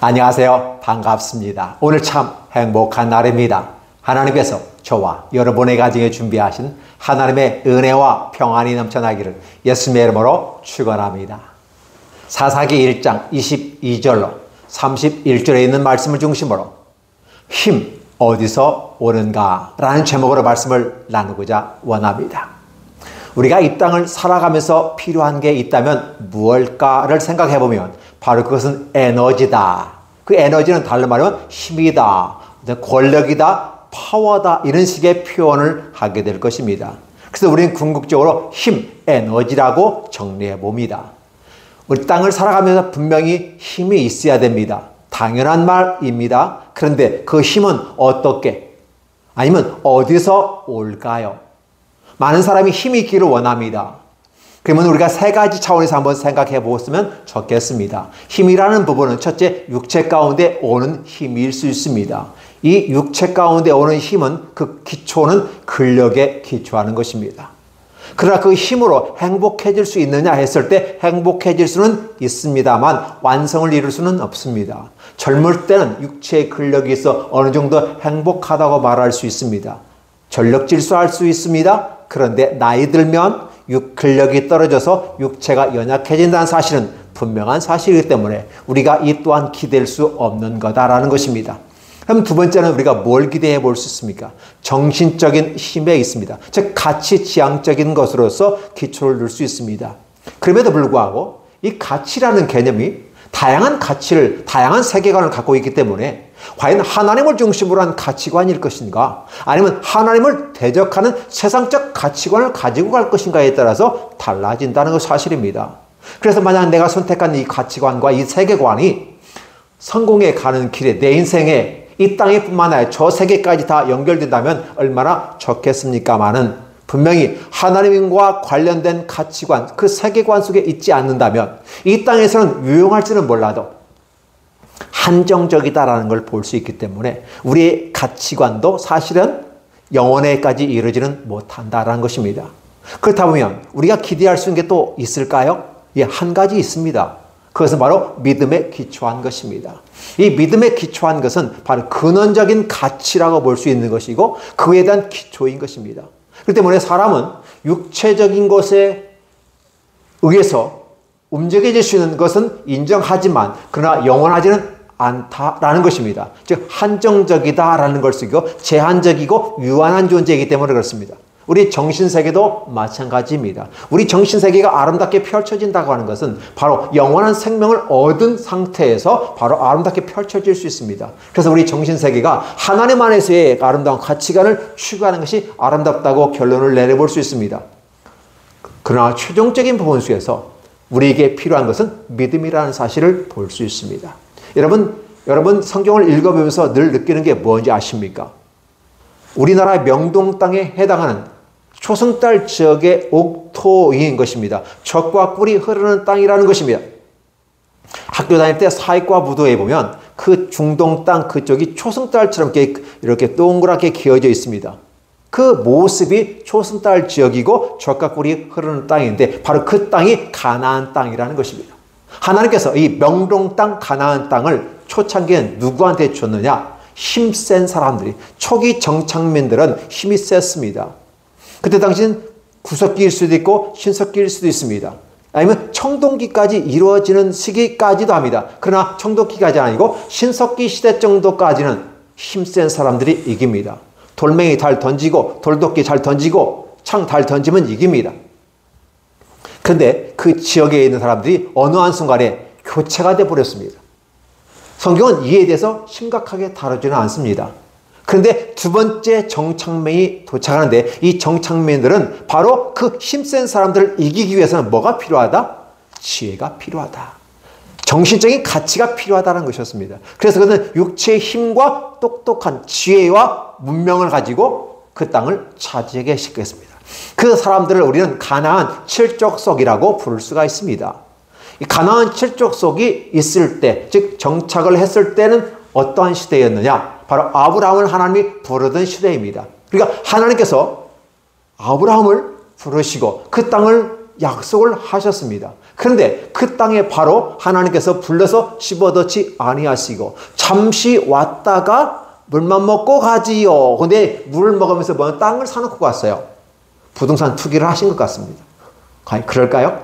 안녕하세요. 반갑습니다. 오늘 참 행복한 날입니다. 하나님께서 저와 여러분의 가정에 준비하신 하나님의 은혜와 평안이 넘쳐나기를 예수님의 이름으로 축원합니다. 사사기 1장 22절로 31절에 있는 말씀을 중심으로 힘 어디서 오는가 라는 제목으로 말씀을 나누고자 원합니다. 우리가 이 땅을 살아가면서 필요한 게 있다면 무엇일까를 생각해 보면 바로 그것은 에너지다. 그 에너지는 다른 말하면 힘이다, 권력이다, 파워다, 이런 식의 표현을 하게 될 것입니다. 그래서 우리는 궁극적으로 힘, 에너지라고 정리해 봅니다. 우리 땅을 살아가면서 분명히 힘이 있어야 됩니다. 당연한 말입니다. 그런데 그 힘은 어떻게, 아니면 어디서 올까요? 많은 사람이 힘이 있기를 원합니다. 그러면 우리가 세 가지 차원에서 한번 생각해 보았으면 좋겠습니다. 힘이라는 부분은 첫째, 육체 가운데 오는 힘일 수 있습니다. 이 육체 가운데 오는 힘은 그 기초는 근력에 기초하는 것입니다. 그러나 그 힘으로 행복해질 수 있느냐 했을 때 행복해질 수는 있습니다만 완성을 이룰 수는 없습니다. 젊을 때는 육체의 근력이 있어 어느 정도 행복하다고 말할 수 있습니다. 전력 질주할 수 있습니다. 그런데 나이 들면 근력이 떨어져서 육체가 연약해진다는 사실은 분명한 사실이기 때문에 우리가 이 또한 기댈 수 없는 거다라는 것입니다. 그럼 두 번째는 우리가 뭘 기대해 볼 수 있습니까? 정신적인 힘에 있습니다. 즉 가치 지향적인 것으로서 기초를 둘 수 있습니다. 그럼에도 불구하고 이 가치라는 개념이 다양한 가치를, 다양한 세계관을 갖고 있기 때문에 과연 하나님을 중심으로 한 가치관일 것인가, 아니면 하나님을 대적하는 세상적 가치관을 가지고 갈 것인가에 따라서 달라진다는 것 사실입니다. 그래서 만약 내가 선택한 이 가치관과 이 세계관이 성공에 가는 길에 내 인생에 이 땅에뿐만 아니라 저 세계까지 다 연결된다면 얼마나 좋겠습니까마는 분명히 하나님과 관련된 가치관, 그 세계관 속에 있지 않는다면 이 땅에서는 유용할지는 몰라도 한정적이다라는 걸 볼 수 있기 때문에 우리의 가치관도 사실은 영원에까지 이르지는 못한다라는 것입니다. 그렇다 보면 우리가 기대할 수 있는 게 또 있을까요? 예, 한 가지 있습니다. 그것은 바로 믿음에 기초한 것입니다. 이 믿음에 기초한 것은 바로 근원적인 가치라고 볼 수 있는 것이고 그에 대한 기초인 것입니다. 그렇기 때문에 사람은 육체적인 것에 의해서 움직여질 수 있는 것은 인정하지만 그러나 영원하지는 않다라는 것입니다. 즉 한정적이다라는 걸 쓰고 제한적이고 유한한 존재이기 때문에 그렇습니다. 우리 정신세계도 마찬가지입니다. 우리 정신세계가 아름답게 펼쳐진다고 하는 것은 바로 영원한 생명을 얻은 상태에서 바로 아름답게 펼쳐질 수 있습니다. 그래서 우리 정신세계가 하나님 안에서의 아름다운 가치관을 추구하는 것이 아름답다고 결론을 내려볼 수 있습니다. 그러나 최종적인 부분 속에서 우리에게 필요한 것은 믿음이라는 사실을 볼 수 있습니다. 여러분 성경을 읽어보면서 늘 느끼는 게 뭔지 아십니까? 우리나라 명동 땅에 해당하는 초승달 지역의 옥토인 것입니다. 젖과 꿀이 흐르는 땅이라는 것입니다. 학교 다닐 때 사회과 무도에 보면 그 중동 땅 그쪽이 초승달처럼 이렇게 동그랗게 기어져 있습니다. 그 모습이 초승달 지역이고 젖과 꿀이 흐르는 땅인데 바로 그 땅이 가나안 땅이라는 것입니다. 하나님께서 이 명동 땅 가나안 땅을 초창기엔 누구한테 줬느냐? 힘센 사람들이, 초기 정착민들은 힘이 셌습니다. 그때 당시는 구석기일 수도 있고 신석기일 수도 있습니다. 아니면 청동기까지 이루어지는 시기까지도 합니다. 그러나 청동기까지 아니고 신석기 시대 정도까지는 힘센 사람들이 이깁니다. 돌멩이 잘 던지고 돌도끼 잘 던지고 창 잘 던지면 이깁니다. 그런데 그 지역에 있는 사람들이 어느 한순간에 교체가 되어버렸습니다. 성경은 이에 대해서 심각하게 다루지는 않습니다. 그런데 두 번째 정착민이 도착하는데 이 정착민들은 바로 그 힘센 사람들을 이기기 위해서는 뭐가 필요하다? 지혜가 필요하다. 정신적인 가치가 필요하다는 것이었습니다. 그래서 그는 육체의 힘과 똑똑한 지혜와 문명을 가지고 그 땅을 차지하게 시켰습니다. 그 사람들을 우리는 가나안 칠족속이라고 부를 수가 있습니다. 이 가나안 칠족속이 있을 때, 즉 정착을 했을 때는 어떠한 시대였느냐? 바로 아브라함을 하나님이 부르던 시대입니다. 그러니까 하나님께서 아브라함을 부르시고 그 땅을 약속을 하셨습니다. 그런데 그 땅에 바로 하나님께서 불러서 집어넣지 아니하시고 잠시 왔다가 물만 먹고 가지요. 근데 물을 먹으면서 뭐 땅을 사놓고 갔어요. 부동산 투기를 하신 것 같습니다. 과연 그럴까요?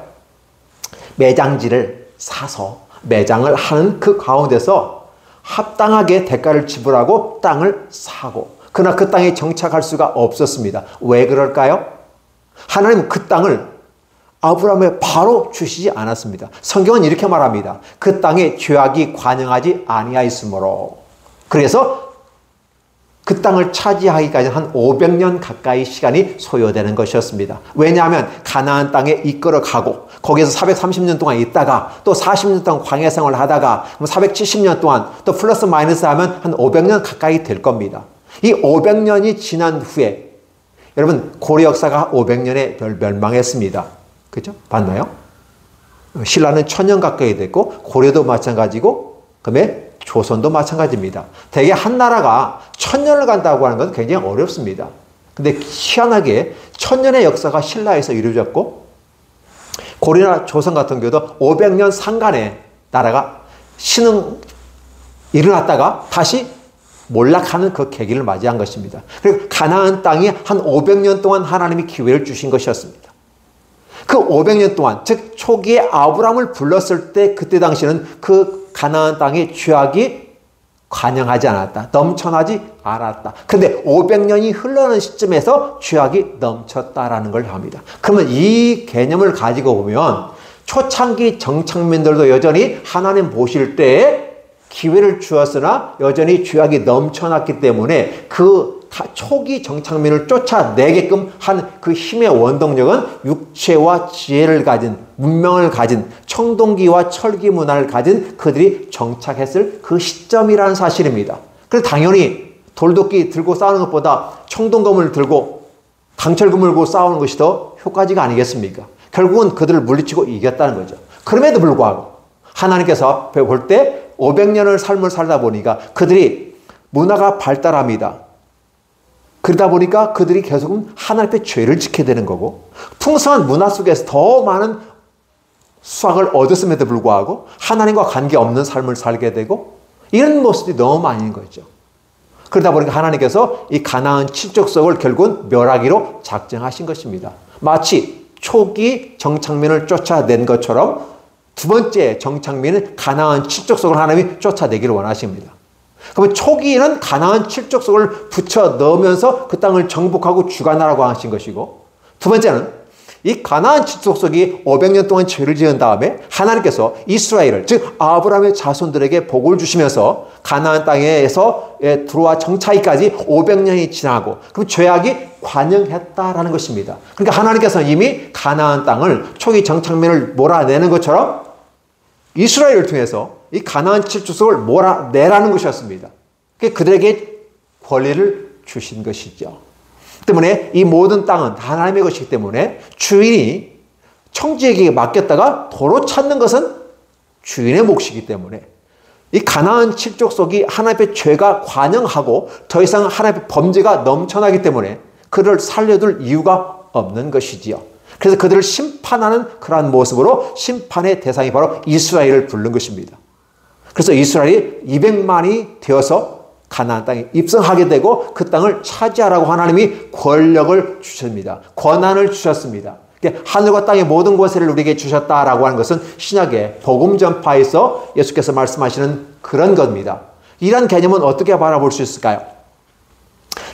매장지를 사서 매장을 하는 그 가운데서 합당하게 대가를 지불하고 땅을 사고, 그러나 그 땅에 정착할 수가 없었습니다. 왜 그럴까요? 하나님은 그 땅을 아브라함에 바로 주시지 않았습니다. 성경은 이렇게 말합니다. 그 땅에 죄악이 관영하지 아니하였으므로. 그래서 그 땅을 차지하기까지 한 500년 가까이 시간이 소요되는 것이었습니다. 왜냐하면 가나안 땅에 이끌어 가고 거기에서 430년 동안 있다가 또 40년 동안 광야 생활을 하다가 470년 동안 또 플러스 마이너스 하면 한 500년 가까이 될 겁니다. 이 500년이 지난 후에 여러분 고려 역사가 500년에 멸망했습니다. 그죠? 봤나요? 신라는 1000년 가까이 됐고 고려도 마찬가지고 그다음에 조선도 마찬가지입니다. 대개 한 나라가 1000년을 간다고 하는 건 굉장히 어렵습니다. 근데 희한하게 1000년의 역사가 신라에서 이루어졌고 고려나 조선 같은 경우도 500년 상간에 나라가 신흥 일어났다가 다시 몰락하는 그 계기를 맞이한 것입니다. 그리고 가나안 땅이 한 500년 동안 하나님이 기회를 주신 것이었습니다. 그 500년 동안, 즉 초기에 아브라함을 불렀을 때 그때 당시는 그 가나안 땅의 죄악이 관영하지 않았다. 넘쳐나지 않았다. 그런데 500년이 흘러가는 시점에서 죄악이 넘쳤다라는 걸 합니다. 그러면 이 개념을 가지고 보면 초창기 정착민들도 여전히 하나님 보실 때에 기회를 주었으나 여전히 죄악이 넘쳐났기 때문에 그 초기 정착민을 쫓아내게끔 한 그 힘의 원동력은 육체와 지혜를 가진, 문명을 가진, 청동기와 철기 문화를 가진 그들이 정착했을 그 시점이라는 사실입니다. 그래서 당연히 돌도끼 들고 싸우는 것보다 청동검을 들고 강철금을 들고 싸우는 것이 더 효과지가 아니겠습니까? 결국은 그들을 물리치고 이겼다는 거죠. 그럼에도 불구하고 하나님께서 볼 때 500년을 삶을 살다 보니까 그들이 문화가 발달합니다. 그러다 보니까 그들이 계속은 하나님 앞에 죄를 지게 되는 거고 풍성한 문화 속에서 더 많은 수확을 얻었음에도 불구하고 하나님과 관계없는 삶을 살게 되고 이런 모습이 너무 많이 있는 거죠. 그러다 보니까 하나님께서 이 가나안 칠족속을 결국은 멸하기로 작정하신 것입니다. 마치 초기 정착민을 쫓아낸 것처럼 두 번째 정착민은 가나안 칠족속을 하나님이 쫓아내기를 원하십니다. 그러면 초기에는 가나안 칠족속을 붙여 넣으면서 그 땅을 정복하고 주관하라고 하신 것이고, 두 번째는 이 가나안 칠족속이 500년 동안 죄를 지은 다음에 하나님께서 이스라엘을, 즉 아브라함의 자손들에게 복을 주시면서 가나안 땅에서 들어와 정착기까지 500년이 지나고 그럼 죄악이 관영했다라는 것입니다. 그러니까 하나님께서는 이미 가나안 땅을 초기 정착민을 몰아내는 것처럼 이스라엘을 통해서 이 가나안 칠족속을 몰아내라는 것이었습니다. 그들에게 권리를 주신 것이죠. 때문에 이 모든 땅은 하나님의 것이기 때문에 주인이 청지에게 맡겼다가 도로 찾는 것은 주인의 몫이기 때문에 이 가나안 칠족속이 하나님 앞에 죄가 관영하고 더 이상 하나님 앞에 범죄가 넘쳐나기 때문에 그를 살려둘 이유가 없는 것이지요. 그래서 그들을 심판하는 그러한 모습으로 심판의 대상이 바로 이스라엘을 부른 것입니다. 그래서 이스라엘이 200만이 되어서 가나안 땅에 입성하게 되고 그 땅을 차지하라고 하나님이 권력을 주셨습니다. 권한을 주셨습니다. 하늘과 땅의 모든 권세를 우리에게 주셨다라고 하는 것은 신약의 복음 전파에서 예수께서 말씀하시는 그런 겁니다. 이런 개념은 어떻게 바라볼 수 있을까요?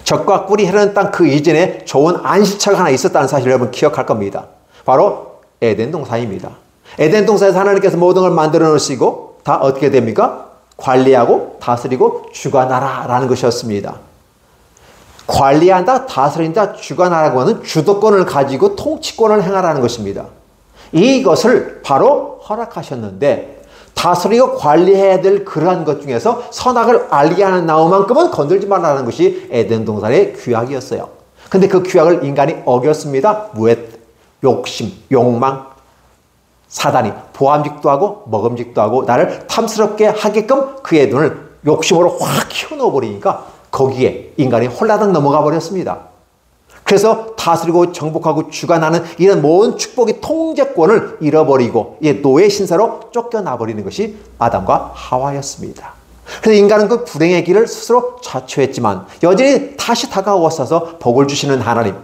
적과 꿀이 흐르는 땅 그 이전에 좋은 안식처가 하나 있었다는 사실을 여러분 기억할 겁니다. 바로 에덴 동산입니다. 에덴 동산에서 하나님께서 모든 걸 만들어 놓으시고 다 어떻게 됩니까? 관리하고 다스리고 주관하라라는 것이었습니다. 관리한다, 다스린다, 주관하라고 하는 주도권을 가지고 통치권을 행하라는 것입니다. 이것을 바로 허락하셨는데 다스리고 관리해야 될 그러한 것 중에서 선악을 알게 하는 나무만큼은 건들지 말라는 것이 에덴 동산의 규약이었어요. 근데 그 규약을 인간이 어겼습니다. 무엇? 욕심, 욕망, 사단이 보암직도 하고 먹음직도 하고 나를 탐스럽게 하게끔 그의 눈을 욕심으로 확 키워넣어 버리니까 거기에 인간이 홀라당 넘어가 버렸습니다. 그래서 다스리고 정복하고 주관하는 이런 모든 축복의 통제권을 잃어버리고 노예 신사로 쫓겨나버리는 것이 아담과 하와였습니다. 그래서 인간은 그 불행의 길을 스스로 자초했지만 여전히 다시 다가오셔서 복을 주시는 하나님,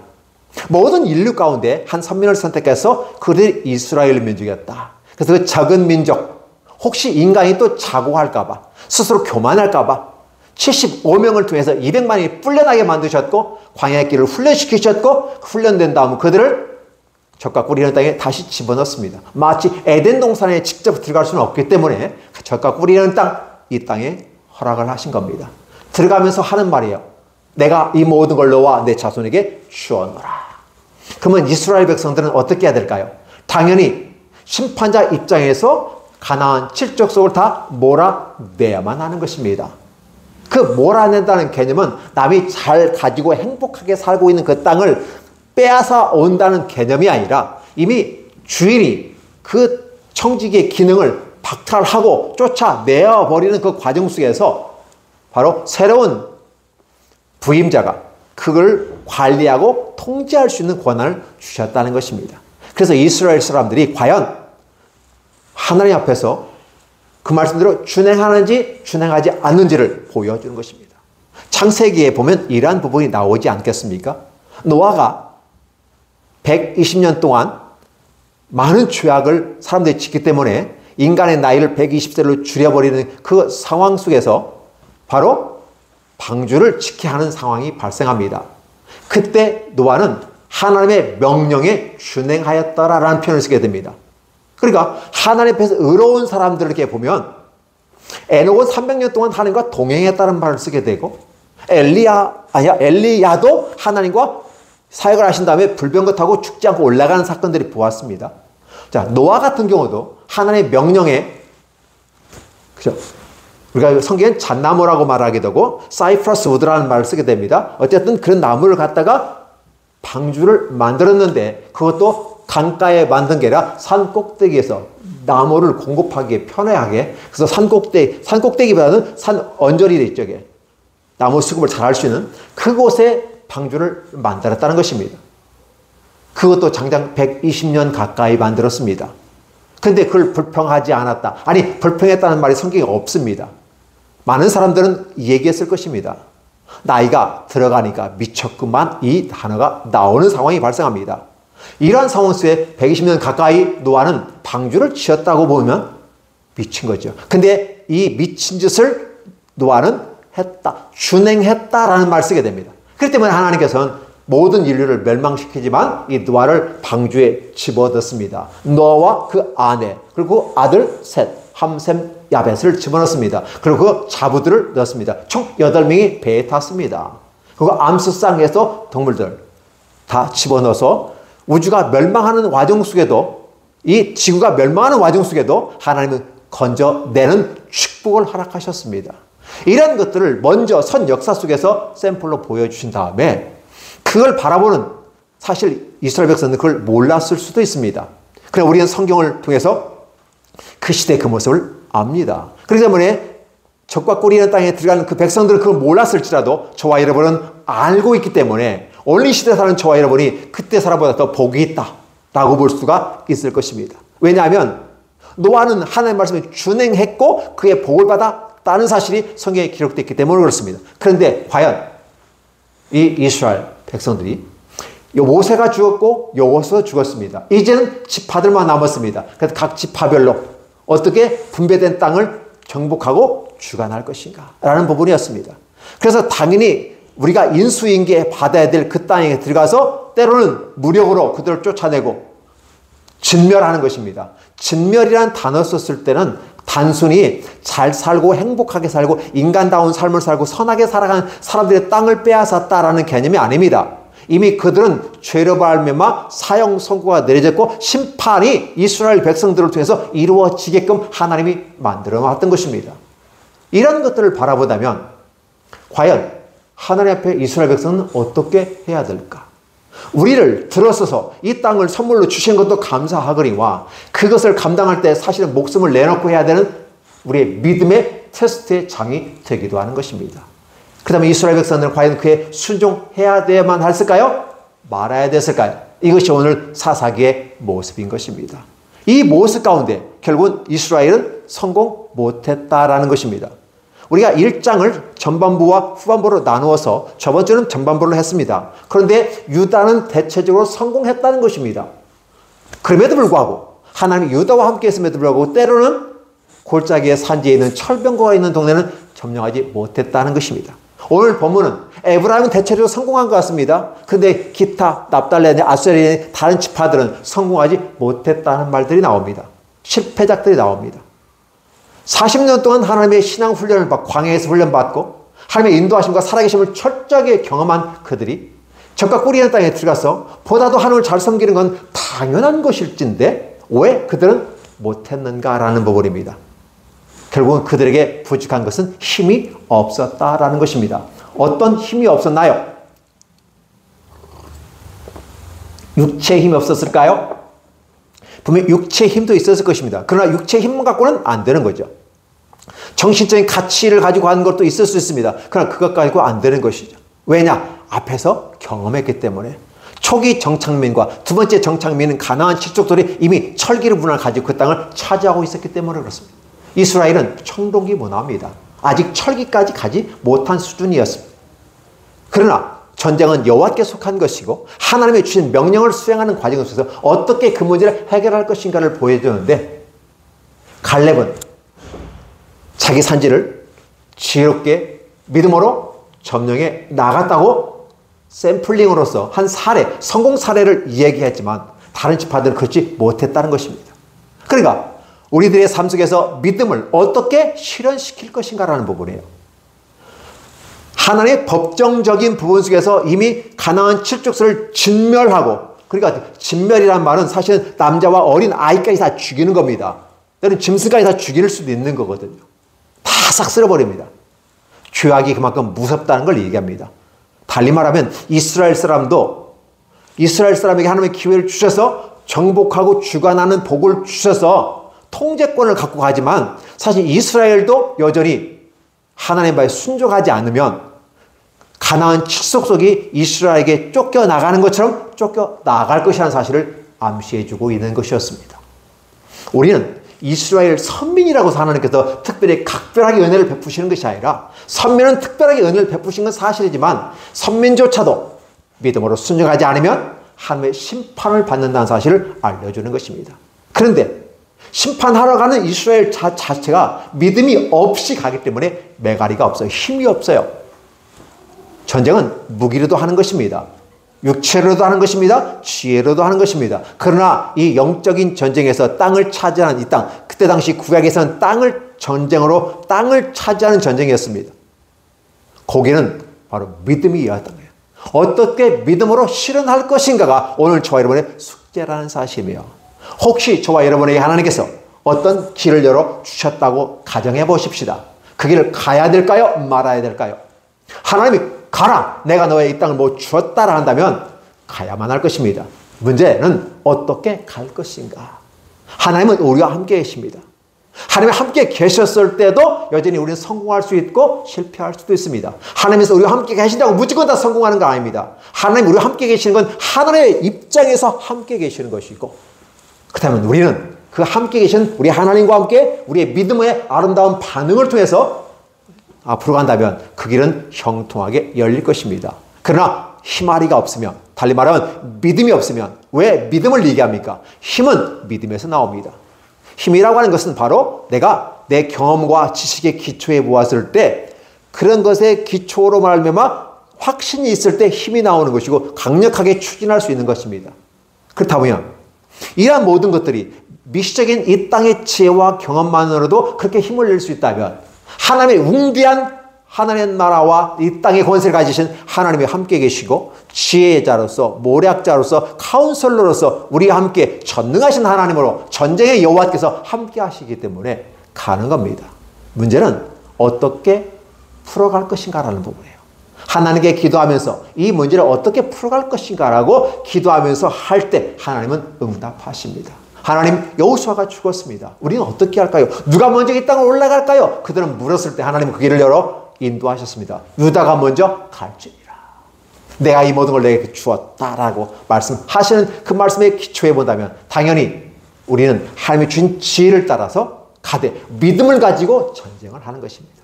모든 인류 가운데 한 선민을 선택해서 그들이 이스라엘 민족이었다. 그래서 그 적은 민족, 혹시 인간이 또 자고할까봐, 스스로 교만할까봐 75명을 통해서 200만이 풀려나게 만드셨고 광야의 길을 훈련시키셨고 훈련된 다음 그들을 젖과 꿀이 흐르는 땅에 다시 집어넣습니다. 마치 에덴 동산에 직접 들어갈 수는 없기 때문에 젖과 꿀이 흐르는 땅, 이 땅에 허락을 하신 겁니다. 들어가면서 하는 말이에요. 내가 이 모든 걸 너와 내 자손에게 주어노라. 그러면 이스라엘 백성들은 어떻게 해야 될까요? 당연히 심판자 입장에서 가나안 칠족속을 다 몰아내야만 하는 것입니다. 그 몰아낸다는 개념은 남이 잘 가지고 행복하게 살고 있는 그 땅을 빼앗아 온다는 개념이 아니라 이미 주인이 그 청지기의 기능을 박탈하고 쫓아내어버리는 그 과정 속에서 바로 새로운 부임자가 그걸 관리하고 통제할 수 있는 권한을 주셨다는 것입니다. 그래서 이스라엘 사람들이 과연 하나님 앞에서 그 말씀대로 준행하는지 준행하지 않는지를 보여주는 것입니다. 창세기에 보면 이러한 부분이 나오지 않겠습니까? 노아가 120년 동안 많은 죄악을 사람들이 짓기 때문에 인간의 나이를 120세로 줄여버리는 그 상황 속에서 바로 방주를 지켜야 하는 상황이 발생합니다. 그때 노아는 하나님의 명령에 준행하였더라라는 표현을 쓰게 됩니다. 그러니까 하나님 앞에서 의로운 사람들을 이렇게 보면 에녹은 300년 동안 하나님과 동행했다는 말을 쓰게 되고 엘리야도 하나님과 사역을 하신 다음에 불병거 타고 죽지 않고 올라가는 사건들이 보았습니다. 자, 노아 같은 경우도 하나님의 명령에, 그죠? 우리가 성경엔 잣나무라고 말하기도 하고 사이프러스 우드라는 말을 쓰게 됩니다. 어쨌든 그런 나무를 갖다가 방주를 만들었는데 그것도 강가에 만든 게 아니라 산 꼭대기에서 나무를 공급하기에 편하게, 그래서 산 꼭대기보다는 산 언저리에 있죠. 나무 수급을 잘 할 수 있는 그곳에 방주를 만들었다는 것입니다. 그것도 장장 120년 가까이 만들었습니다. 근데 그걸 불평하지 않았다. 아니, 불평했다는 말이 성경에 없습니다. 많은 사람들은 얘기했을 것입니다. 나이가 들어가니까 미쳤구만, 이 단어가 나오는 상황이 발생합니다. 이러한 상황 속에 120년 가까이 노아는 방주를 지었다고 보면 미친 거죠. 근데 이 미친 짓을 노아는 했다, 준행했다라는 말을 쓰게 됩니다. 그렇기 때문에 하나님께서는 모든 인류를 멸망시키지만 이 노아를 방주에 집어넣습니다. 노아와 그 아내 그리고 아들 셋, 함셈, 야벳을 집어넣습니다. 그리고 그 자부들을 넣습니다. 총 8명이 배에 탔습니다. 그리고 암스쌍에서 동물들 다 집어넣어서 우주가 멸망하는 와중 속에도, 이 지구가 멸망하는 와중 속에도 하나님은 건져내는 축복을 허락하셨습니다. 이런 것들을 먼저 선 역사 속에서 샘플로 보여주신 다음에 그걸 바라보는, 사실 이스라엘 백성은 그걸 몰랐을 수도 있습니다. 그러나 우리는 성경을 통해서 그 시대의 그 모습을 압니다. 그렇기 때문에 젖과 꿀이 있는 땅에 들어가는 그 백성들은 그걸 몰랐을지라도 저와 여러분은 알고 있기 때문에 온리 시대에 사는 저와 여러분이 그때 사람보다 더 복이 있다라고 볼 수가 있을 것입니다. 왜냐하면 노아는 하나님의 말씀에 준행했고 그의 복을 받았다는 사실이 성경에 기록되어 있기 때문에 그렇습니다. 그런데 과연 이 이스라엘 백성들이 모세가 죽었고 여호수아가 죽었습니다. 이제는 지파들만 남았습니다. 그래서 각 지파별로 어떻게 분배된 땅을 정복하고 주관할 것인가 라는 부분이었습니다. 그래서 당연히 우리가 인수인계 받아야 될 그 땅에 들어가서 때로는 무력으로 그들을 쫓아내고 진멸하는 것입니다. 진멸이라는 단어 썼을 때는 단순히 잘 살고 행복하게 살고 인간다운 삶을 살고 선하게 살아가는 사람들의 땅을 빼앗았다라는 개념이 아닙니다. 이미 그들은 죄로 말미암아 사형 선고가 내려졌고 심판이 이스라엘 백성들을 통해서 이루어지게끔 하나님이 만들어 놨던 것입니다. 이런 것들을 바라보다면 과연 하나님 앞에 이스라엘 백성은 어떻게 해야 될까? 우리를 들어서서 이 땅을 선물로 주신 것도 감사하거니와 그것을 감당할 때 사실은 목숨을 내놓고 해야 되는 우리의 믿음의 테스트의 장이 되기도 하는 것입니다. 그 다음에 이스라엘 백성들은 과연 그에 순종해야 되야만 했을까요? 말아야 됐을까요? 이것이 오늘 사사기의 모습인 것입니다. 이 모습 가운데 결국은 이스라엘은 성공 못했다라는 것입니다. 우리가 1장을 전반부와 후반부로 나누어서 저번 주는 전반부를 했습니다. 그런데 유다는 대체적으로 성공했다는 것입니다. 그럼에도 불구하고 하나님이 유다와 함께 했음에도 불구하고 때로는 골짜기의 산지에 있는 철병거가 있는 동네는 점령하지 못했다는 것입니다. 오늘 본문은 에브라임은 대체적으로 성공한 것 같습니다. 그런데 기타, 납달리, 아수리 다른 지파들은 성공하지 못했다는 말들이 나옵니다. 실패작들이 나옵니다. 40년 동안 하나님의 신앙 훈련을 받고 광야에서 훈련받고 하나님의 인도하심과 살아계심을 철저하게 경험한 그들이 적과 꿀이 있는 땅에 들어가서 보다도 하나님을 잘 섬기는 건 당연한 것일진데 왜 그들은 못했는가라는 부분입니다. 결국은 그들에게 부족한 것은 힘이 없었다라는 것입니다. 어떤 힘이 없었나요? 육체의 힘이 없었을까요? 분명히 육체의 힘도 있었을 것입니다. 그러나 육체의 힘만 갖고는 안 되는 거죠. 정신적인 가치를 가지고 하는 것도 있을 수 있습니다. 그러나 그것 가지고 안 되는 것이죠. 왜냐? 앞에서 경험했기 때문에. 초기 정착민과 두 번째 정착민은 가나안 칠족들이 이미 철기를 문화를 가지고 그 땅을 차지하고 있었기 때문에 그렇습니다. 이스라엘은 청동기 문화입니다. 아직 철기까지 가지 못한 수준이었습니다. 그러나 전쟁은 여호와께 속한 것이고 하나님의 주신 명령을 수행하는 과정 속에서 어떻게 그 문제를 해결할 것인가를 보여주는데 갈렙은 자기 산지를 지혜롭게 믿음으로 점령해 나갔다고 샘플링으로서 한 사례, 성공 사례를 이야기했지만 다른 지파들은 그렇지 못했다는 것입니다. 그러니까 우리들의 삶 속에서 믿음을 어떻게 실현시킬 것인가라는 부분이에요. 하나님의 법정적인 부분 속에서 이미 가나안 칠족들을 진멸하고, 그러니까 진멸이란 말은 사실은 남자와 어린 아이까지 다 죽이는 겁니다. 때로는 짐승까지 다 죽일 수도 있는 거거든요. 다 싹 쓸어버립니다. 죄악이 그만큼 무섭다는 걸 얘기합니다. 달리 말하면 이스라엘 사람도 이스라엘 사람에게 하나님의 기회를 주셔서 정복하고 주관하는 복을 주셔서 통제권을 갖고 가지만 사실 이스라엘도 여전히 하나님 말에 순종하지 않으면 가나안 칠족속이 이스라엘에게 쫓겨나가는 것처럼 쫓겨나갈 것이라는 사실을 암시해주고 있는 것이었습니다. 우리는 이스라엘 선민이라고 하나님께서 특별히 각별하게 은혜를 베푸시는 것이 아니라 선민은 특별하게 은혜를 베푸신 건 사실이지만 선민조차도 믿음으로 순종하지 않으면 하나님의 심판을 받는다는 사실을 알려주는 것입니다. 그런데 심판하러 가는 이스라엘 자체가 믿음이 없이 가기 때문에 메가리가 없어요. 힘이 없어요. 전쟁은 무기로도 하는 것입니다. 육체로도 하는 것입니다. 지혜로도 하는 것입니다. 그러나 이 영적인 전쟁에서 땅을 차지하는 이 땅, 그때 당시 구약에서는 전쟁으로 땅을 차지하는 전쟁이었습니다. 거기는 바로 믿음이었던 거예요. 어떻게 믿음으로 실현할 것인가가 오늘 저와 여러분의 숙제라는 사실이며, 혹시 저와 여러분에게 하나님께서 어떤 길을 열어주셨다고 가정해 보십시다. 그 길을 가야 될까요? 말아야 될까요? 하나님이 가라! 내가 너의 이 땅을 뭐 주었다라 한다면 가야만 할 것입니다. 문제는 어떻게 갈 것인가? 하나님은 우리와 함께 계십니다. 하나님이 함께 계셨을 때도 여전히 우리는 성공할 수 있고 실패할 수도 있습니다. 하나님께서 우리와 함께 계신다고 무조건 다 성공하는 거 아닙니다. 하나님 우리와 함께 계시는 건 하나님의 입장에서 함께 계시는 것이고, 그렇다면 우리는 그 함께 계신 우리 하나님과 함께 우리의 믿음의 아름다운 반응을 통해서 앞으로 간다면 그 길은 형통하게 열릴 것입니다. 그러나 힘아리가 없으면, 달리 말하면 믿음이 없으면, 왜 믿음을 얘기합니까? 힘은 믿음에서 나옵니다. 힘이라고 하는 것은 바로 내가 내 경험과 지식의 기초에 모았을 때 그런 것의 기초로 말미암아 확신이 있을 때 힘이 나오는 것이고 강력하게 추진할 수 있는 것입니다. 그렇다 보면 이러한 모든 것들이 미시적인 이 땅의 지혜와 경험만으로도 그렇게 힘을 낼 수 있다면 하나님의 웅대한 하나님의 나라와 이 땅의 권세를 가지신 하나님이 함께 계시고 지혜자로서 모략자로서 카운슬러로서 우리와 함께 전능하신 하나님으로 전쟁의 여호와께서 함께 하시기 때문에 가는 겁니다. 문제는 어떻게 풀어갈 것인가라는 부분이에요. 하나님께 기도하면서 이 문제를 어떻게 풀어갈 것인가라고 기도하면서 할 때 하나님은 응답하십니다. 하나님, 여호수아가 죽었습니다. 우리는 어떻게 할까요? 누가 먼저 이 땅을 올라갈까요? 그들은 물었을 때 하나님은 그 길을 열어 인도하셨습니다. 유다가 먼저 갈지니라. 내가 이 모든 걸 내게 주었다라고 말씀하시는 그 말씀에 기초해 본다면 당연히 우리는 하나님이 주신 지혜를 따라서 가되 믿음을 가지고 전쟁을 하는 것입니다.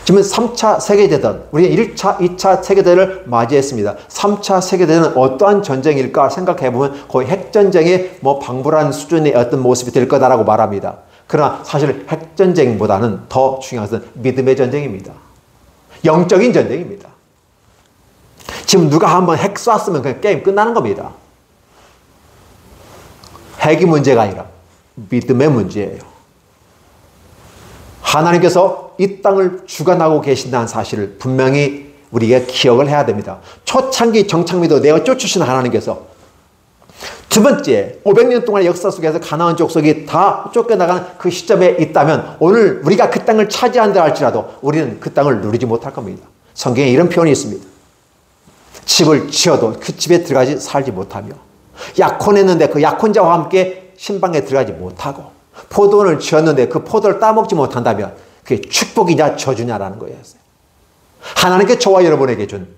지금 3차 세계대전, 우리는 1차, 2차 세계대전을 맞이했습니다. 3차 세계대전은 어떠한 전쟁일까 생각해보면 거의 핵전쟁의 방불한 수준의 어떤 모습이 될 거다라고 말합니다. 그러나 사실 핵전쟁보다는 더 중요한 것은 믿음의 전쟁입니다. 영적인 전쟁입니다. 지금 누가 한번 핵 쐈으면 그냥 게임 끝나는 겁니다. 핵이 문제가 아니라 믿음의 문제예요. 하나님께서 이 땅을 주관하고 계신다는 사실을 분명히 우리가 기억을 해야 됩니다. 초창기 정착민도 내가 쫓으신 하나님께서 두 번째 500년 동안의 역사 속에서 가나안 족속이 다 쫓겨나가는 그 시점에 있다면 오늘 우리가 그 땅을 차지한다 할지라도 우리는 그 땅을 누리지 못할 겁니다. 성경에 이런 표현이 있습니다. 집을 지어도 그 집에 들어가지 살지 못하며 약혼했는데 그 약혼자와 함께 신방에 들어가지 못하고 포도원을 지었는데 그 포도를 따먹지 못한다면 그게 축복이냐 저주냐라는 거였어요. 하나님께 저와 여러분에게 준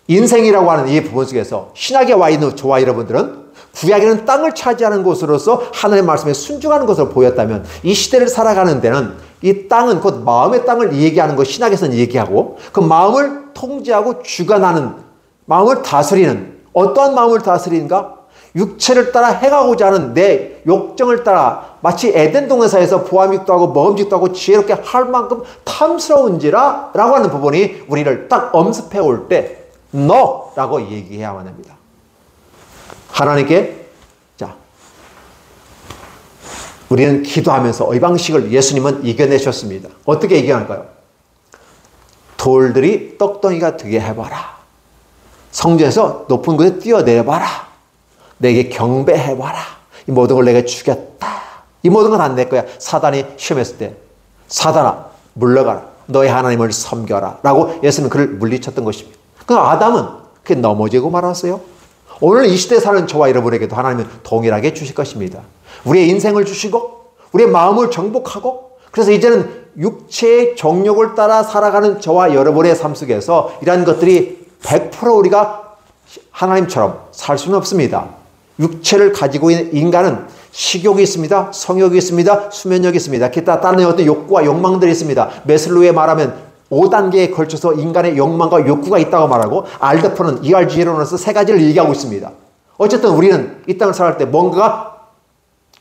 인생이라고 하는 이 부분 속에서 신약에 와 있는 저와 여러분들은 구약에는 땅을 차지하는 곳으로서 하나님의 말씀에 순종하는 것으로 보였다면 이 시대를 살아가는 데는 이 땅은 곧 마음의 땅을 얘기하는 것, 신약에서는 얘기하고 그 마음을 통제하고 주관하는, 마음을 다스리는, 어떠한 마음을 다스리는가? 육체를 따라 행하고자 하는 내 욕정을 따라 마치 에덴 동산에서 보암직도 하고 먹음직도 하고 지혜롭게 할 만큼 탐스러운지라 라고 하는 부분이 우리를 딱 엄습해 올 때 No! 라고 얘기해야만 합니다. 하나님께 우리는 기도하면서 이 방식을 예수님은 이겨내셨습니다. 어떻게 이겨낼까요? 돌들이 떡덩이가 되게 해봐라. 성전에서 높은 곳에 뛰어내려봐라. 내게 경배해봐라. 이 모든 걸 내가 주겠다. 이 모든 건 안 내 거야. 사단이 시험했을 때 사단아 물러가라. 너의 하나님을 섬겨라. 라고 예수님은 그를 물리쳤던 것입니다. 그럼 아담은 그게 넘어지고 말았어요. 오늘 이 시대에 사는 저와 여러분에게도 하나님은 동일하게 주실 것입니다. 우리의 인생을 주시고 우리의 마음을 정복하고 그래서 이제는 육체의 정욕을 따라 살아가는 저와 여러분의 삶 속에서 이러한 것들이 100% 우리가 하나님처럼 살 수는 없습니다. 육체를 가지고 있는 인간은 식욕이 있습니다. 성욕이 있습니다. 수면욕이 있습니다. 기타 다른 어떤 욕구와 욕망들이 있습니다. 메슬로에 말하면 5단계에 걸쳐서 인간의 욕망과 욕구가 있다고 말하고 알더퍼는 ERG로서 세 가지를 얘기하고 있습니다. 어쨌든 우리는 이 땅을 살아갈 때 뭔가가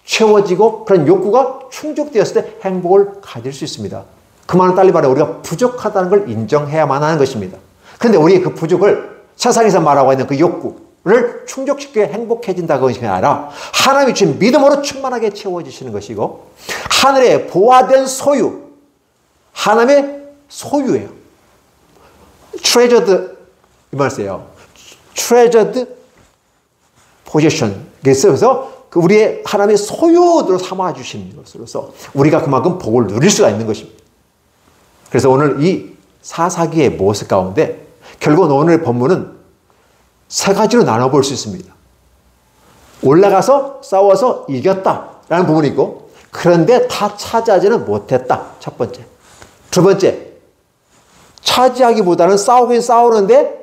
채워지고 그런 욕구가 충족되었을 때 행복을 가질 수 있습니다. 그 말은 달리 말해 우리가 부족하다는 걸 인정해야만 하는 것입니다. 그런데 우리의 그 부족을 세상에서 말하고 있는 그 욕구를 충족시켜 행복해진다는 것이 아니라 하나님이 주신 믿음으로 충만하게 채워지시는 것이고 하늘의 보화된 소유, 하나님의 소유예요. treasured 이 말이에요. treasured possession. 그래서 우리의 하나님의 소유로 삼아 주시는 것으로서 우리가 그만큼 복을 누릴 수가 있는 것입니다. 그래서 오늘 이 사사기의 모습 가운데 결국은 오늘 본문은 세 가지로 나눠볼 수 있습니다. 올라가서 싸워서 이겼다라는 부분이 있고 그런데 다 차지하지는 못했다. 첫 번째. 두 번째. 차지하기보다는 싸우긴 싸우는데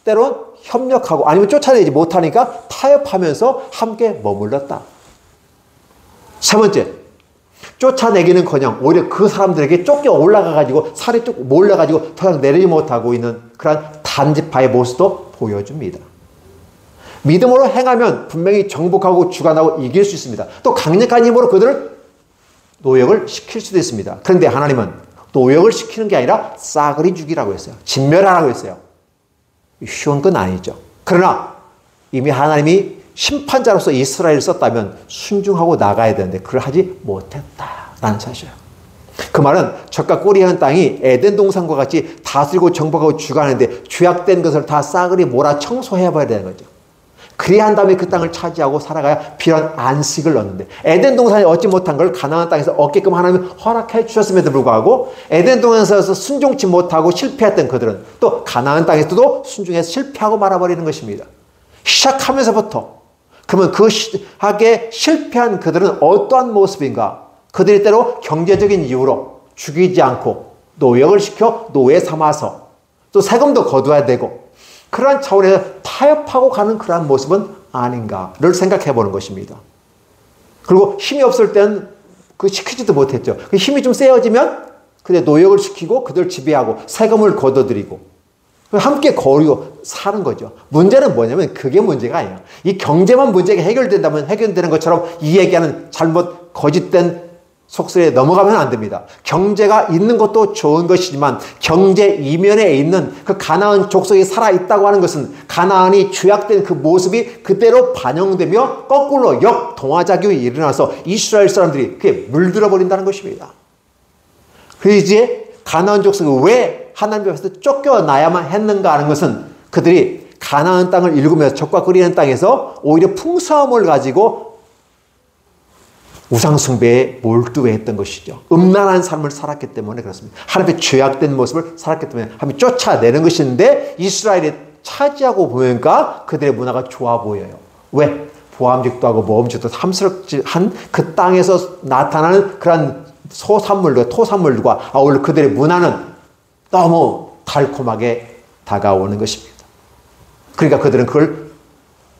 때론 협력하고 아니면 쫓아내지 못하니까 타협하면서 함께 머물렀다. 세 번째, 쫓아내기는커녕 오히려 그 사람들에게 쫓겨 올라가가지고 살이 쭉 몰려가지고 더 이상 내리지 못하고 있는 그런 단지파의 모습도 보여줍니다. 믿음으로 행하면 분명히 정복하고 주관하고 이길 수 있습니다. 또 강력한 힘으로 그들을 노역을 시킬 수도 있습니다. 그런데 하나님은 노역을 시키는 게 아니라 싸그리 죽이라고 했어요. 진멸하라고 했어요. 쉬운 건 아니죠. 그러나 이미 하나님이 심판자로서 이스라엘을 썼다면 순종하고 나가야 되는데 그걸 하지 못했다라는 사실이에요. 그 말은 젖과 꿀이 하는 땅이 에덴 동산과 같이 다스리고 정복하고 주관하는데 죄악된 것을 다 싸그리 몰아 청소해봐야 되는 거죠. 그래야 한 다음에 그 땅을 차지하고 살아가야 비란 안식을 얻는데 에덴 동산에 얻지 못한 걸 가나안 땅에서 얻게끔 하나님이 허락해 주셨음에도 불구하고 에덴 동산에서 순종치 못하고 실패했던 그들은 또 가나안 땅에서도 순종해서 실패하고 말아버리는 것입니다. 시작하면서부터 그러면 그 하게 실패한 그들은 어떠한 모습인가? 그들이 때로 경제적인 이유로 죽이지 않고 노역을 시켜 노예 삼아서 또 세금도 거둬야 되고 그러한 차원에서 타협하고 가는 그러한 모습은 아닌가를 생각해 보는 것입니다. 그리고 힘이 없을 때는 그 시키지도 못했죠. 힘이 좀 세어지면 그들 노역을 시키고 그들 지배하고 세금을 걷어들이고 함께 거리고 사는 거죠. 문제는 뭐냐면 그게 문제가 아니에요. 이 경제만 문제가 해결된다면 해결되는 것처럼 이 얘기하는 잘못 거짓된 속설에 넘어가면 안 됩니다. 경제가 있는 것도 좋은 것이지만 경제 이면에 있는 그 가나안 족속이 살아있다고 하는 것은 가나안이 죄악된 그 모습이 그대로 반영되며 거꾸로 역동화작용이 일어나서 이스라엘 사람들이 그게 물들어 버린다는 것입니다. 그래서 이제 가나안 족속이 왜 하나님 앞에서 쫓겨나야만 했는가 하는 것은 그들이 가나안 땅을 일구면서 적과 끓이는 땅에서 오히려 풍성함을 가지고 우상숭배에 몰두했던 것이죠. 음란한 삶을 살았기 때문에 그렇습니다. 하나님의 죄악된 모습을 살았기 때문에 하나님이 쫓아내는 것인데 이스라엘이 차지하고 보니까 그들의 문화가 좋아 보여요. 왜? 보암직도 하고 모험직도 탐스럽지 한 그 땅에서 나타나는 그런 소산물과 토산물과 아울러 그들의 문화는 너무 달콤하게 다가오는 것입니다. 그러니까 그들은 그걸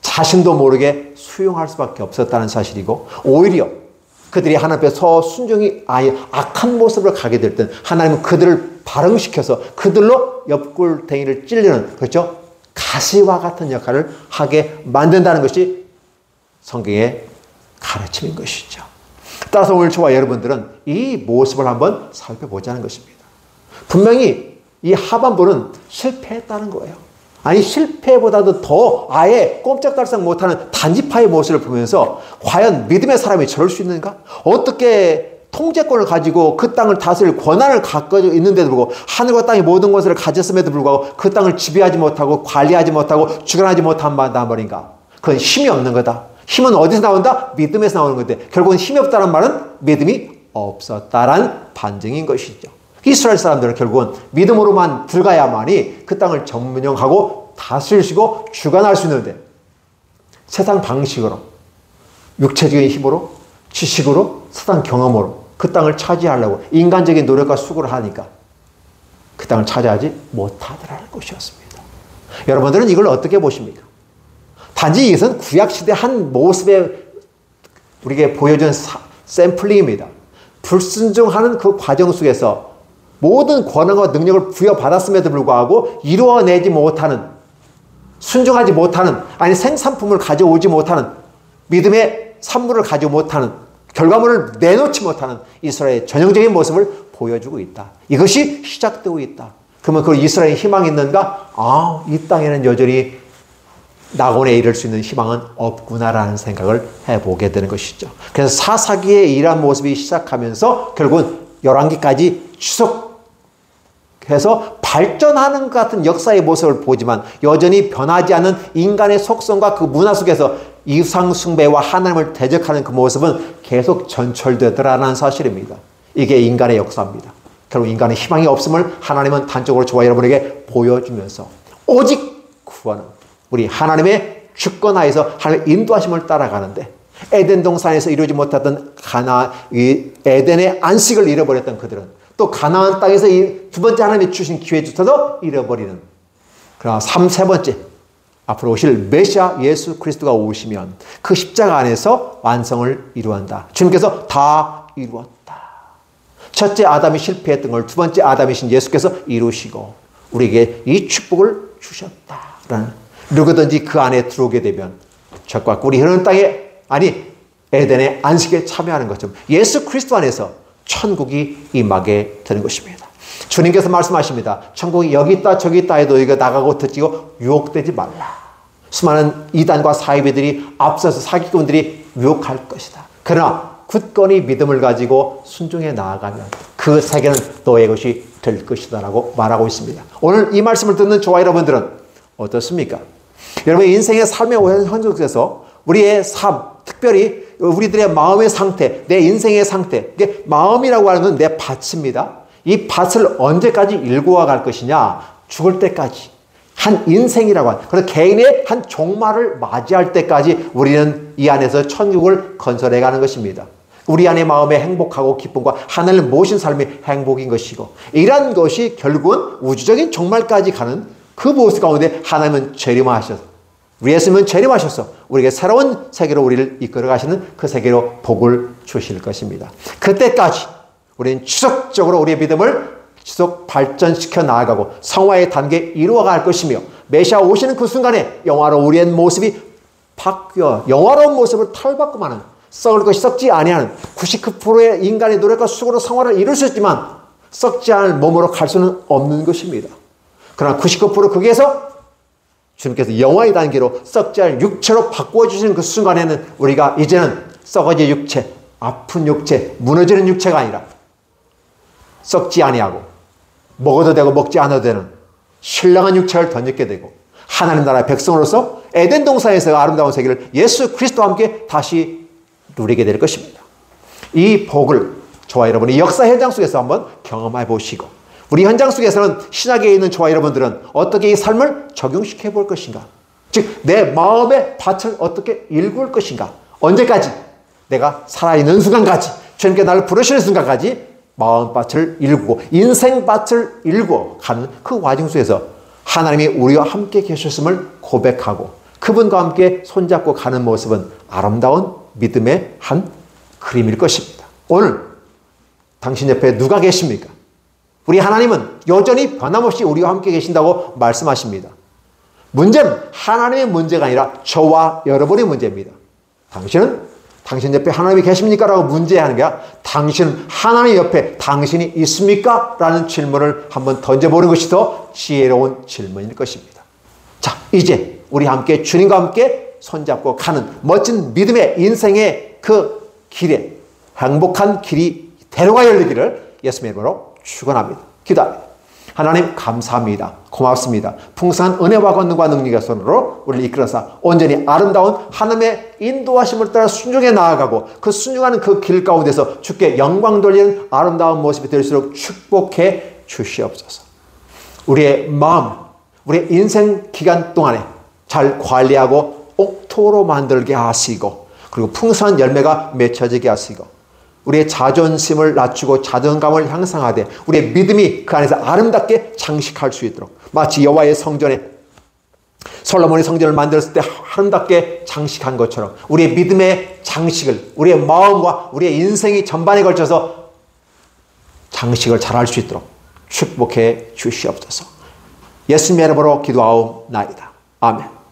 자신도 모르게 수용할 수밖에 없었다는 사실이고 오히려 그들이 하나님 앞에서 순종이 아예 악한 모습을 가게 될 때 하나님은 그들을 발흥시켜서 그들로 옆굴댕이를 찔리는 그렇죠? 가시와 같은 역할을 하게 만든다는 것이 성경의 가르침인 것이죠. 따라서 오늘 저와 여러분들은 이 모습을 한번 살펴보자는 것입니다. 분명히 이 하반부는 실패했다는 거예요. 아니 실패보다도 더 아예 꼼짝달싹 못하는 단지파의 모습을 보면서 과연 믿음의 사람이 저럴 수 있는가? 어떻게 통제권을 가지고 그 땅을 다스릴 권한을 갖고 있는데도 불구하고 하늘과 땅의 모든 것을 가졌음에도 불구하고 그 땅을 지배하지 못하고 관리하지 못하고 주관하지 못한 말인가? 그건 힘이 없는 거다. 힘은 어디서 나온다? 믿음에서 나오는 건데 결국은 힘이 없다는 말은 믿음이 없었다라는 반증인 것이죠. 이스라엘 사람들은 결국은 믿음으로만 들어가야만이 그 땅을 점령하고 다스리시고 주관할 수 있는데 세상 방식으로 육체적인 힘으로 지식으로 세상 경험으로 그 땅을 차지하려고 인간적인 노력과 수고를 하니까 그 땅을 차지하지 못하더라는 것이었습니다. 여러분들은 이걸 어떻게 보십니까? 단지 이것은 구약시대 한 모습에 우리에게 보여준 샘플링입니다. 불순종하는 그 과정 속에서 모든 권한과 능력을 부여받았음에도 불구하고 이루어내지 못하는 순종하지 못하는 아니 생산품을 가져오지 못하는 믿음의 산물을 가지고 못하는 결과물을 내놓지 못하는 이스라엘의 전형적인 모습을 보여주고 있다. 이것이 시작되고 있다. 그러면 그 이스라엘의 희망이 있는가? 이 땅에는 여전히 낙원에 이를 수 있는 희망은 없구나라는 생각을 해보게 되는 것이죠. 그래서 사사기의 이러한 모습이 시작하면서 결국은 열왕기까지 지속해서 발전하는 것 같은 역사의 모습을 보지만 여전히 변하지 않는 인간의 속성과 그 문화 속에서 이상숭배와 하나님을 대적하는 그 모습은 계속 전철되더라는 사실입니다. 이게 인간의 역사입니다. 결국 인간의 희망이 없음을 하나님은 단적으로 저와 여러분에게 보여주면서 오직 구원은 우리 하나님의 주권하에서 하나님의 인도하심을 따라가는데 에덴 동산에서 이루지 못했던 에덴의 안식을 잃어버렸던 그들은 또 가나안 땅에서 이 두 번째 하나님이 주신 기회조차도 잃어버리는 그러나 세 번째 앞으로 오실 메시아 예수 그리스도가 오시면 그 십자가 안에서 완성을 이루한다. 주님께서 다 이루었다. 첫째 아담이 실패했던 걸 두 번째 아담이신 예수께서 이루시고 우리에게 이 축복을 주셨다라는 누구든지 그 안에 들어오게 되면 젖과 꿀이 흐르는 땅에 아니 에덴의 안식에 참여하는 것처럼 예수 그리스도 안에서 천국이 임하게 되는 것입니다. 주님께서 말씀하십니다. 천국이 여기 있다 저기 있다 해도 이거 나가고 듣지고 유혹되지 말라. 수많은 이단과 사이비들이 앞서서 사기꾼들이 유혹할 것이다. 그러나 굳건히 믿음을 가지고 순종해 나아가면 그 세계는 너의 것이 될 것이다 라고 말하고 있습니다. 오늘 이 말씀을 듣는 저와 여러분들은 어떻습니까? 여러분의 인생의 삶의 현장에서 우리의 삶, 특별히 우리들의 마음의 상태, 내 인생의 상태, 이게 마음이라고 하는 건 내 밭입니다. 이 밭을 언제까지 일구어 갈 것이냐? 죽을 때까지. 한 인생이라고 하는, 그래서 개인의 한 종말을 맞이할 때까지 우리는 이 안에서 천국을 건설해 가는 것입니다. 우리 안의 마음의 행복하고 기쁨과 하나님을 모신 삶이 행복인 것이고 이러한 것이 결국은 우주적인 종말까지 가는 그 모습 가운데 하나님은 재림하셔서, 우리 예수님은 재림하셔서 우리에게 새로운 세계로 우리를 이끌어 가시는 그 세계로 복을 주실 것입니다. 그때까지 우리는 지속적으로 우리의 믿음을 지속 발전시켜 나아가고 성화의 단계에 이루어갈 것이며, 메시아 오시는 그 순간에 영화로운 우리의 모습이 바뀌어 영화로운 모습을 탈바꿈 하는, 썩을 것이 썩지 아니하는 99%의 인간의 노력과 수고로 성화를 이룰 수 있지만 썩지 않을 몸으로 갈 수는 없는 것입니다. 그러나 99% 거기에서 주님께서 영화의 단계로 썩지 않을 육체로 바꾸어주시는 그 순간에는 우리가 이제는 썩어질 육체, 아픈 육체, 무너지는 육체가 아니라 썩지 아니하고 먹어도 되고 먹지 않아도 되는 신령한 육체를 덧입게 되고 하나님 나라의 백성으로서 에덴 동산에서 아름다운 세계를 예수 그리스도와 함께 다시 누리게 될 것입니다. 이 복을 저와 여러분이 역사 현장 속에서 한번 경험해 보시고, 우리 현장 속에서는 신약에 있는 저와 여러분들은 어떻게 이 삶을 적용시켜 볼 것인가, 즉 내 마음의 밭을 어떻게 일굴 것인가, 언제까지? 내가 살아있는 순간까지, 주님께 나를 부르시는 순간까지 마음밭을 일구고 인생밭을 일구어 가는 그 과정 속에서 하나님이 우리와 함께 계셨음을 고백하고 그분과 함께 손잡고 가는 모습은 아름다운 믿음의 한 그림일 것입니다. 오늘 당신 옆에 누가 계십니까? 우리 하나님은 여전히 변함없이 우리와 함께 계신다고 말씀하십니다. 문제는 하나님의 문제가 아니라 저와 여러분의 문제입니다. 당신은 당신 옆에 하나님이 계십니까? 라고 문제하는 게 아니라 당신은 하나님 옆에 당신이 있습니까? 라는 질문을 한번 던져보는 것이 더 지혜로운 질문일 것입니다. 자, 이제 우리 함께 주님과 함께 손잡고 가는 멋진 믿음의 인생의 그 길에 행복한 길이 대로가 열리기를 예수님의 이름으로 축원합니다. 기도합니다. 하나님 감사합니다. 고맙습니다. 풍성한 은혜와 권능과 능력의 손으로 우리를 이끌어서 온전히 아름다운 하나님의 인도하심을 따라 순종해 나아가고 그 순종하는 그 길 가운데서 주께 영광 돌리는 아름다운 모습이 될수록 축복해 주시옵소서. 우리의 마음, 우리의 인생 기간 동안에 잘 관리하고 옥토로 만들게 하시고, 그리고 풍성한 열매가 맺혀지게 하시고, 우리의 자존심을 낮추고 자존감을 향상하되 우리의 믿음이 그 안에서 아름답게 장식할 수 있도록, 마치 여호와의 성전에 솔로몬이 성전을 만들었을 때 아름답게 장식한 것처럼 우리의 믿음의 장식을 우리의 마음과 우리의 인생이 전반에 걸쳐서 장식을 잘할 수 있도록 축복해 주시옵소서. 예수님의 이름으로 기도하옵나이다. 아멘.